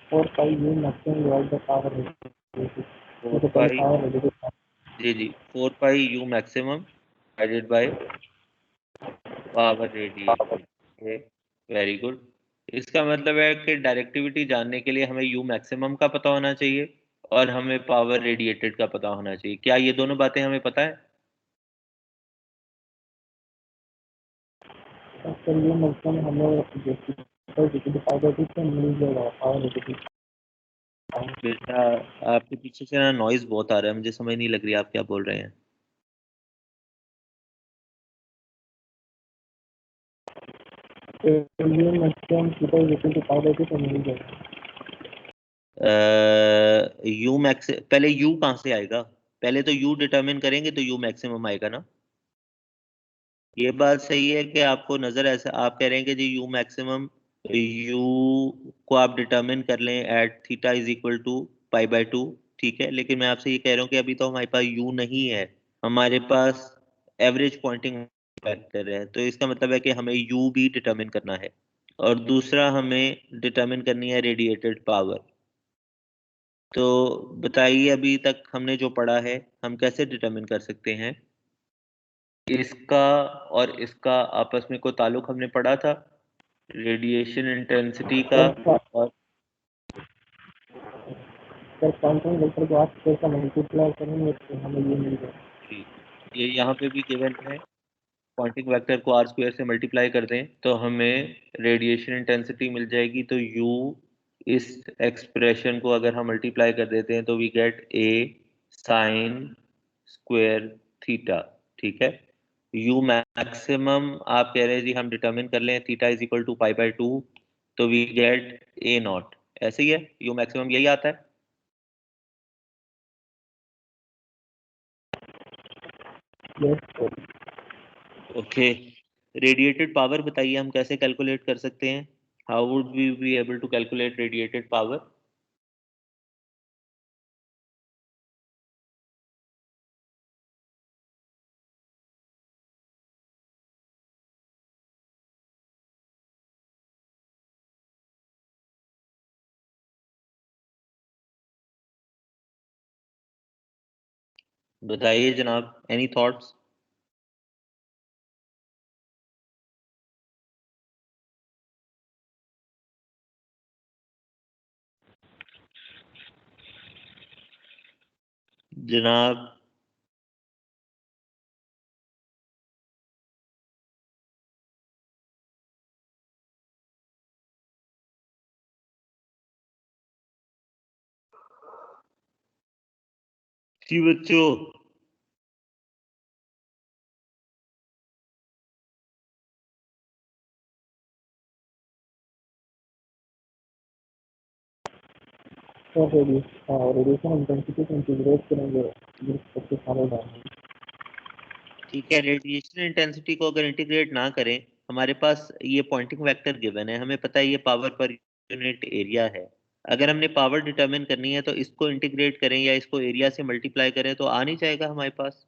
Speaker 3: 4 pi u maximum divide by power relative.
Speaker 1: Four
Speaker 3: तो पहले
Speaker 1: पाई,
Speaker 3: पावर relative
Speaker 1: जी जी, 4 pi U maximum divided by power radiated, very good. इसका मतलब है कि डायरेक्टिविटी जानने के लिए हमें यू मैक्सिमम का पता होना चाहिए और हमें पावर रेडिएटेड का पता होना चाहिए। क्या ये दोनों बातें हमें पता है?
Speaker 3: after u maximum हमें जैसे फाइबर से मिल जाएगा पावर relative।
Speaker 1: बेटा, आपके पीछे से ना नॉइज बहुत आ रहा है, मुझे समझ नहीं लग रही आप क्या बोल रहे हैं।
Speaker 3: तो u maximum theta is equal to power relative से मिल जाएगा।
Speaker 1: यू मैक्स, पहले यू कहाँ से आएगा? पहले तो यू डिटरमिन करेंगे तो यू मैक्सिमम आएगा ना। ये बात सही है कि आपको नजर ऐसा, आप कह रहे हैं कि जी यू मैक्सिमम, यू को आप डिटरमिन कर लें at theta is equal to pi by two, ठीक है, लेकिन मैं आपसे ये कह रहा हूँ कि अभी तो हमारे पास यू नहीं है, हमारे पास एवरेज पॉइंटिंग वेक्टर है, तो इसका मतलब है कि हमें यू भी डिटरमिन करना है, और दूसरा हमें डिटरमिन करनी है रेडिएटेड पावर। तो बताइए अभी तक हमने जो पढ़ा है हम कैसे डिटरमिन कर सकते हैं इसका और इसका आपस में कोई ताल्लुक हमने पढ़ा था, रेडिएशन इंटेंसिटी का, और
Speaker 3: सर क्वांटम वेक्टर को आप कैसा मल्टीप्लाई करेंगे तो हमें ये मिल जाएगा।
Speaker 1: ये यहाँ पे भी गिवन है, पॉइंटिंग वेक्टर को आर स्क्वायर से मल्टीप्लाई कर दें तो हमें रेडिएशन इंटेंसिटी मिल जाएगी, तो यू, इस एक्सप्रेशन को अगर हम मल्टीप्लाई कर देते हैं तो we get a sine square theta, ठीक है। यू मैक्सिमम आप कह रहे हैं जी हम डिटरमिन कर लें theta is equal to pi by two, तो वी गेट ए नॉट, ऐसे ही है, यू मैक्सिमम यही आता है।
Speaker 3: Yes sir.
Speaker 1: Okay, radiated power बताइए हम कैसे कैलकुलेट कर सकते हैं, how would we be able to calculate radiated power? बताइए जनाब, एनी थॉट्स? जनाब, जी बच्चों,
Speaker 3: सर रेडिएशन इंटेंसिटी को इंटीग्रेट करेंगे जिस सारे डायमेंशन।
Speaker 1: ठीक है, रेडिएशन इंटेंसिटी को अगर इंटीग्रेट ना करें, हमारे पास ये पॉइंटिंग वेक्टर गिवन है, हमें पता है ये पावर पर यूनिट एरिया है। अगर हमने पावर डिटरमिन करनी है तो इसको इंटीग्रेट करें या इसको एरिया से मल्टीप्लाई करें तो आ नहीं जाएगा हमारे पास।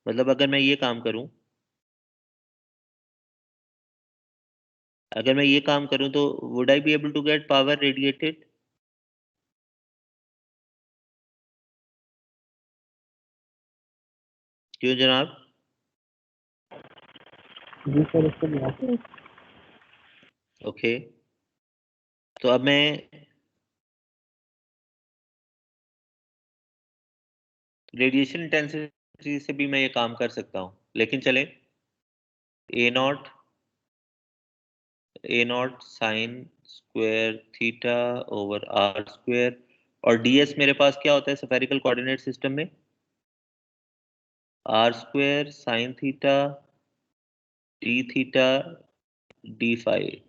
Speaker 1: मतलब अगर मैं ये काम करूं, अगर मैं ये काम करूं तो would I be able to get power radiated? क्यों जनाब?
Speaker 3: जी सर, इसको यहाँ
Speaker 1: ओके, तो अब मैं रेडिएशन इंटेंसिटी से भी मैं ये काम कर सकता हूँ, लेकिन चलें, A not sine square theta over R square, और ds मेरे पास क्या होता है स्फेरिकल कोऑर्डिनेट सिस्टम में? R square sine theta d theta d phi.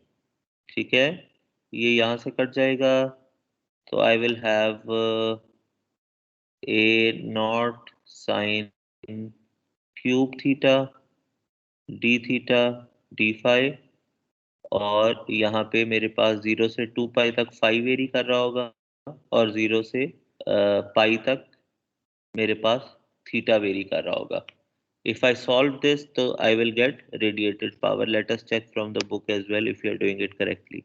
Speaker 1: ठीक है, ये यहाँ से कट जाएगा, तो I will have A not sine cube theta d theta d phi, और यहाँ पे मेरे पास 0 से 2 पाई तक फाई वेरी कर रहा होगा, और 0 से पाई तक मेरे पास थीटा वेरी कर रहा होगा। If I solve this, तो I will get radiated power. Let us check from the book as well if you are doing it correctly.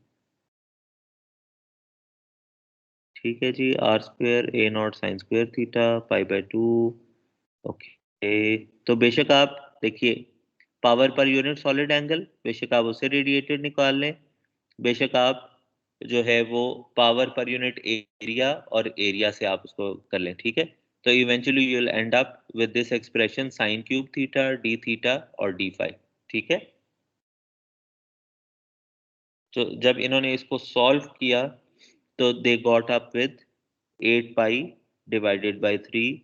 Speaker 1: ठीक है जी, R square A not sine square theta pi by 2। Okay, तो बेशक आप देखिए power per unit solid angle, बेशक आप उसे रेडिएटेड निकाल लें, बेशक आप जो है वो पावर पर यूनिट एरिया और एरिया से आप उसको कर लें। ठीक है, तो eventually you will end up with this expression sign cube theta d theta और डी फाई। ठीक है, तो जब इन्होंने इसको सॉल्व किया तो they got up with 8 pi divided by 3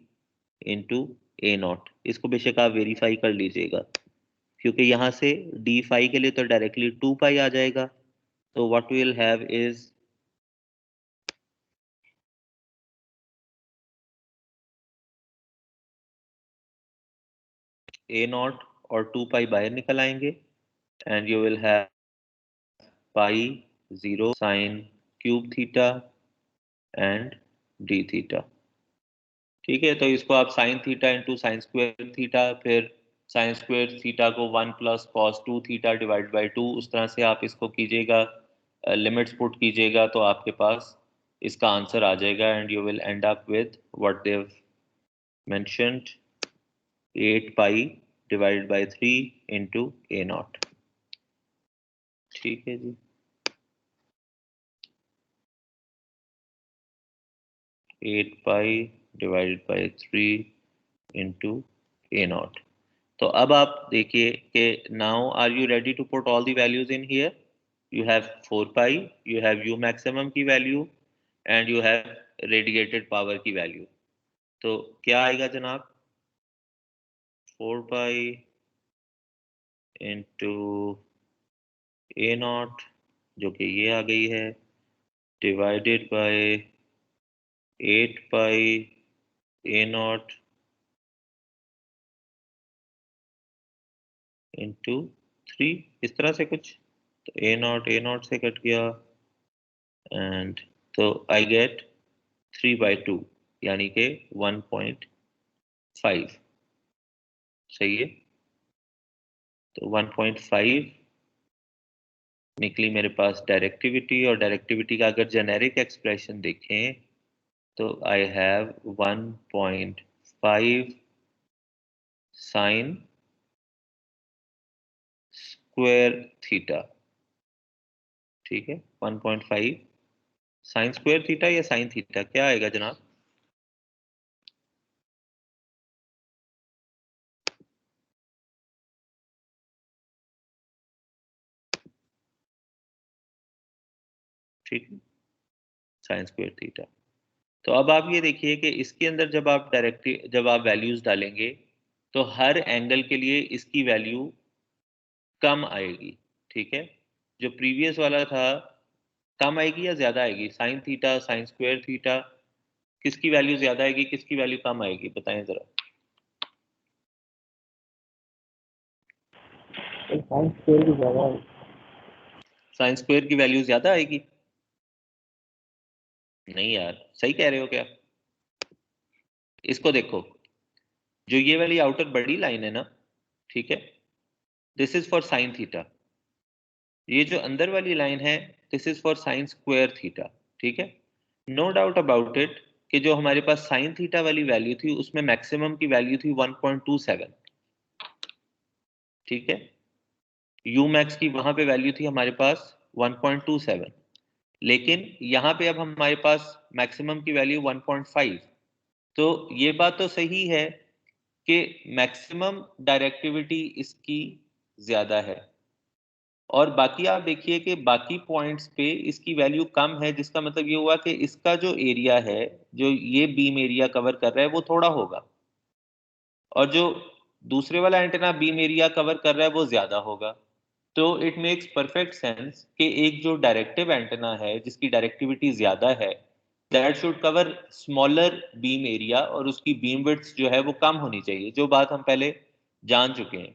Speaker 1: into A not. इसको बेशक आप वेरीफाई कर लीजिएगा, क्योंकि यहाँ से डी फाई के लिए तो डायरेक्टली 2 पाई आ जाएगा, तो what we will have is A naught और 2 पाई बाहर निकल आएंगे, and you will have pi 0 sine cube theta and d theta. ठीक है, तो इसको आप sine theta into sine square theta, फिर साइन स्क्वायर थीटा को 1 plus cos 2 theta divide by 2, उस तरह से आप इसको कीजिएगा, लिमिट्स पुट कीजिएगा, तो आपके पास इसका आंसर आ जाएगा, and you will end up with what they have mentioned 8 pi divided by 3 into A not. ठीक है जी, 8 pi divided by 3 into A not. तो अब आप देखिए कि now are you ready to put all the values in here? You have 4 pi, you have U maximum की value, and you have radiated power की वैल्यू। तो क्या आएगा जनाब? 4 पाई इंटू ए नॉट, जो कि ये आ गई है, divided by 8 pi A not into 3, इस तरह से कुछ। तो ए नॉट से कट गया, एंड तो आई गेट 3/2, यानी कि 1.5। सही है, तो 1.5 निकली मेरे पास डायरेक्टिविटी, और डायरेक्टिविटी का अगर जेनेरिक एक्सप्रेशन देखें तो I have 1.5 sign square theta. ठीक है, 1.5 साइन स्क्वायर थीटा या साइन थीटा, क्या आएगा जनाब? ठीक है, साइन स्क्वायर थीटा। तो अब आप ये देखिए कि इसके अंदर जब आप वैल्यूज डालेंगे तो हर एंगल के लिए इसकी वैल्यू कम आएगी। ठीक है, जो प्रीवियस वाला था कम आएगी या ज्यादा आएगी? Sine theta, sign square theta, किसकी वैल्यू ज्यादा आएगी, किसकी वैल्यू कम आएगी, बताएं जरा।
Speaker 3: साइन स्क्वायर की ज्यादा है।
Speaker 1: साइन स्क्वायर की वैल्यू ज्यादा आएगी? नहीं यार, सही कह रहे हो क्या? इसको देखो, जो ये वाली आउटर बड़ी लाइन है ना, ठीक है, this is for sine theta. ये जो अंदर वाली लाइन है, this is for sign square theta, ठीक है। नो डाउट अबाउट इट कि जो हमारे पास साइन थीटा वाली वैल्यू थी उसमें मैक्सिमम की वैल्यू थी 1.27, ठीक है। यू मैक्स की वहां पे वैल्यू थी हमारे पास 1.27, लेकिन यहाँ पे अब हमारे पास मैक्सिमम की वैल्यू 1.5। तो ये बात तो सही है कि मैक्सिमम डायरेक्टिविटी इसकी ज्यादा है, और बाकी आप देखिए कि बाकी पॉइंट्स पे इसकी वैल्यू कम है, जिसका मतलब ये हुआ कि इसका जो एरिया है, जो ये बीम एरिया कवर कर रहा है, वो थोड़ा होगा, और जो दूसरे वाला एंटेना बीम एरिया कवर कर रहा है वो ज्यादा होगा। तो इट मेक्स परफेक्ट सेंस कि एक जो डायरेक्टिव एंटेना है जिसकी डायरेक्टिविटी ज्यादा है, that should cover smaller beam area, और उसकी बीम विड्थ जो है वो कम होनी चाहिए, जो बात हम पहले जान चुके हैं।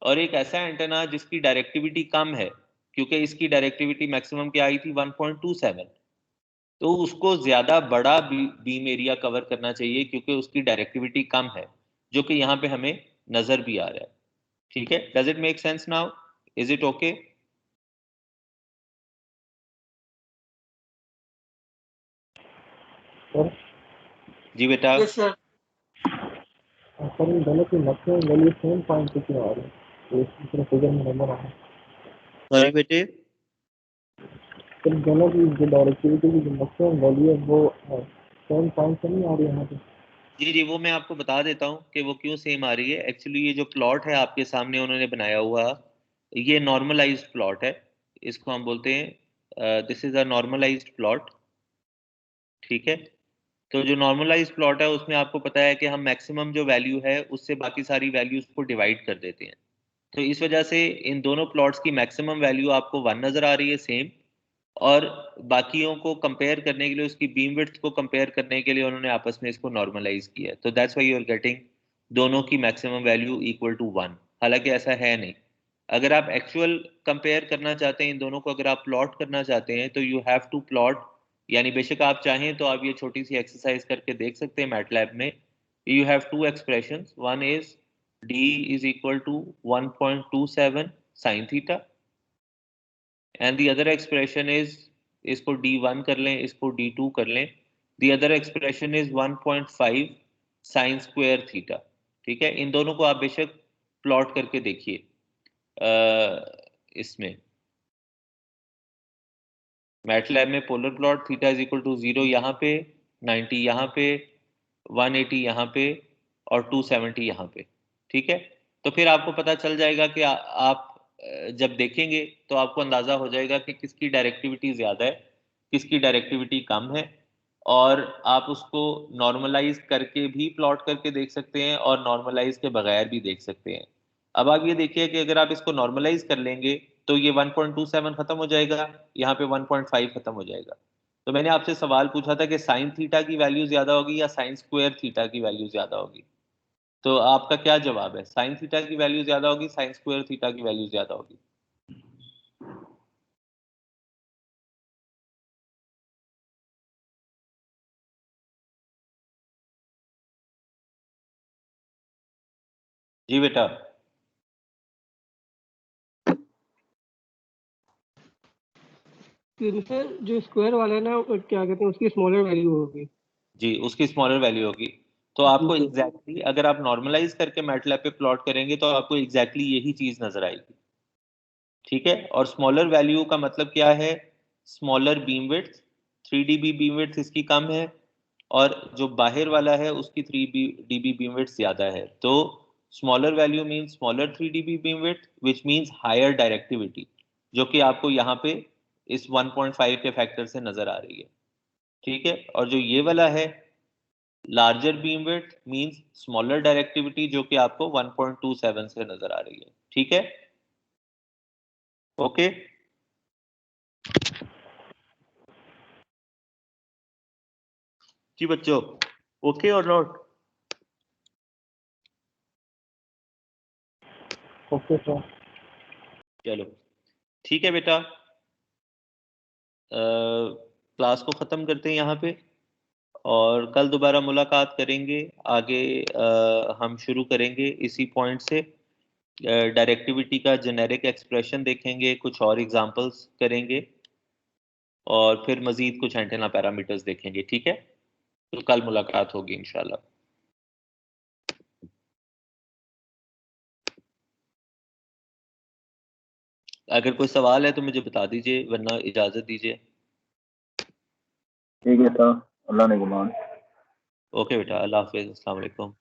Speaker 1: और एक ऐसा एंटेना जिसकी डायरेक्टिविटी कम है, क्योंकि इसकी डायरेक्टिविटी मैक्सिमम क्या आई थी 1.27, तो उसको ज्यादा बड़ा बीम एरिया कवर करना चाहिए क्योंकि उसकी डायरेक्टिविटी कम है, जो कि यहाँ पे हमें नजर भी आ रहा है। ठीक है, does it make sense now? Is it okay?
Speaker 3: Sir
Speaker 1: जी बेटा।
Speaker 6: Yes sir.
Speaker 3: सर इन दोनों की मैक्सिमम वैल्यू सेम पॉइंट पे क्यों आ रही है? तो इस तरह फिगर में नंबर आ रहा है।
Speaker 1: सॉरी बेटे।
Speaker 3: सर दोनों की जो डायरेक्टिविटी की जो मैक्सिमम वैल्यू है वो सेम पॉइंट पे नहीं आ रही है यहाँ पे?
Speaker 1: जी जी, वो मैं आपको बता देता हूँ कि वो क्यों सेम आ रही है। एक्चुअली ये जो प्लॉट है आपके सामने उन्होंने बनाया हुआ, ये नॉर्मलाइज्ड प्लॉट है, इसको हम बोलते हैं this is a normalized plot, ठीक है। तो जो नॉर्मलाइज्ड प्लॉट है उसमें आपको पता है कि हम मैक्सिमम जो वैल्यू है उससे बाकी सारी वैल्यूज को डिवाइड कर देते हैं। तो इस वजह से इन दोनों प्लॉट्स की मैक्सिमम वैल्यू आपको 1 नजर आ रही है सेम, और बाकियों को कंपेयर करने के लिए, उसकी बीम विड्थ को कंपेयर करने के लिए उन्होंने आपस में इसको नॉर्मलाइज किया। तो that's why you are getting दोनों की मैक्सिमम वैल्यू इक्वल टू 1। हालांकि ऐसा है नहीं। अगर आप एक्चुअल कंपेयर करना चाहते हैं इन दोनों को, अगर आप प्लॉट करना चाहते हैं, तो यू हैव टू प्लॉट, यानी बेशक आप चाहें तो आप ये छोटी सी एक्सरसाइज करके देख सकते हैं मैटलैब में। You have two expressions, one is d is equal to 1.27 sin theta, and the other expression is, इसको d1 कर लें, इसको d2 कर लें, the other expression is 1.5 sin square theta। ठीक है, इन दोनों को आप बेशक प्लॉट करके देखिए इसमें मैटलैब में polar plot, theta is equal to 0 यहाँ पे, 90 यहाँ पे, 180 यहाँ पे, और 270 यहाँ पे। ठीक है, तो फिर आपको पता चल जाएगा कि आप जब देखेंगे तो आपको अंदाजा हो जाएगा कि किसकी डायरेक्टिविटी ज्यादा है, किसकी डायरेक्टिविटी कम है, और आप उसको नॉर्मलाइज करके भी प्लॉट करके देख सकते हैं और नॉर्मलाइज के बगैर भी देख सकते हैं। अब आप ये देखिए कि अगर आप इसको नॉर्मलाइज कर लेंगे तो ये 1.27 खत्म हो जाएगा, यहाँ पे 1.5 खत्म हो जाएगा। तो मैंने आपसे सवाल पूछा था कि साइन थीटा की वैल्यू ज्यादा होगी या साइन स्क्वायर थीटा की वैल्यू ज्यादा होगी, तो आपका क्या जवाब है? साइन थीटा की वैल्यू ज्यादा होगी, साइन स्क्वायर थीटा की वैल्यू ज्यादा होगी? जी बेटा।
Speaker 6: सर जो स्क्वायर वाला है ना, वो क्या कहते हैं, उसकी स्मॉलर वैल्यू होगी।
Speaker 1: जी, उसकी स्मॉलर वैल्यू होगी। तो
Speaker 6: जी
Speaker 1: आपको
Speaker 6: सर।
Speaker 1: एग्जैक्टली अगर आप नॉर्मलाइज करके मैटलैब पे प्लॉट करेंगे तो आपको एग्जैक्टली यही चीज नजर आएगी। ठीक है, और स्मॉलर वैल्यू का मतलब क्या है? Smaller beam width, 3 dB beam width इसकी कम है, और जो बाहर वाला है उसकी 3 dB बीम विड्थ ज्यादा है। तो smaller value means smaller 3 dB beam width, which means higher directivity, जो कि आपको यहाँ पे इस 1.5 के फैक्टर से नजर आ रही है। ठीक है, और जो ये वाला है larger beam width means smaller directivity, जो कि आपको 1.27 से नजर आ रही है। ठीक है, ओके। जी बच्चों, ओके और नॉट?
Speaker 3: Okay sir.
Speaker 1: चलो ठीक है बेटा, क्लास को ख़त्म करते हैं यहाँ पे और कल दोबारा मुलाकात करेंगे। आगे हम शुरू करेंगे इसी पॉइंट से। डायरेक्टिविटी का जेनेरिक एक्सप्रेशन देखेंगे, कुछ और एग्जांपल्स करेंगे और फिर मज़ीद कुछ एंटेना पैरामीटर्स देखेंगे। ठीक है, तो कल मुलाकात होगी इंशाल्लाह। अगर कोई सवाल है तो मुझे बता दीजिए, वरना इजाज़त दीजिए।
Speaker 7: ठीक है सर, अल्लाह ने गुमान।
Speaker 1: ओके बेटा, अल्लाह हाफिज़, अस्सलाम वालेकुम।